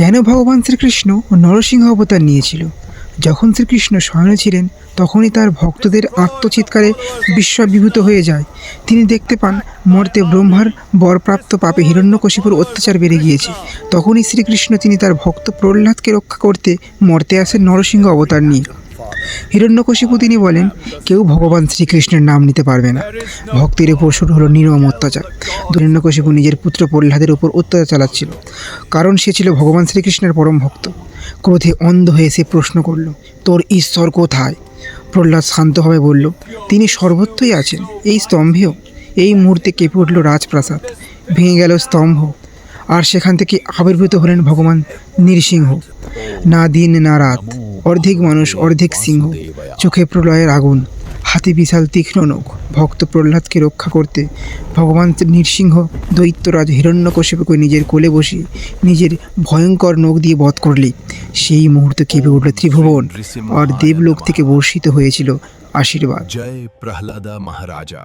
কেন ভগবান শ্রীকৃষ্ণ নরসিংহ অবতার নিয়েছিল? যখন শ্রীকৃষ্ণ শয়নে ছিলেন তখনই তার ভক্তদের আত্মচিৎকারে বিস্ময়বিভূত হয়ে যায়। তিনি দেখতে পান মর্তে ব্রহ্মার বরপ্রাপ্ত পাপে হিরণ্যকশিপুর অত্যাচার বেড়ে গিয়েছে। তখনই শ্রীকৃষ্ণ তার ভক্ত প্রহ্লাদকে রক্ষা করতে মর্তে আসেন নরসিংহ অবতার নিয়ে। হিরণ্যকশিপু তিনি বলেন, কেউ ভগবান শ্রীকৃষ্ণের নাম নিতে পারবে না। ভক্তের উপর শুরু হলো নির্মম অত্যাচার। হিরণ্যকশিপু নিজের পুত্র প্রহ্লাদের উপর অত্যাচার চালাচ্ছিল, কারণ সে ছিল ভগবান শ্রীকৃষ্ণের পরম ভক্ত। ক্রোধে অন্ধ হয়ে সে প্রশ্ন করল, তোর ঈশ্বর কোথায়? প্রহ্লাদ শান্তভাবে বলল, তিনি সর্বত্রই আছেন, এই স্তম্ভেও। এই মুহূর্তে কেঁপে উঠল রাজপ্রাসাদ, ভেঙে গেল স্তম্ভ, আর সেখান থেকে আবির্ভূত হলেন ভগবান নৃসিংহ। না দিন না রাত, অর্ধেক মানুষ অর্ধেক সিংহ, চোখে প্রলয়ের আগুন, হাতে বিশাল তীক্ষ্ণ নখ। ভক্ত প্রহ্লাদকে রক্ষা করতে ভগবান নৃসিংহ দৈত্যরাজ হিরণ্যকশিপুকে নিজের কোলে বসিয়ে নিজের ভয়ঙ্কর নখ দিয়ে বধ করলে সেই মুহূর্তে কেঁপে উঠল ত্রিভুবন, আর দেবলোক থেকে বর্ষিত হয়েছিল আশীর্বাদ। জয় প্রহ্লাদা মহারাজা।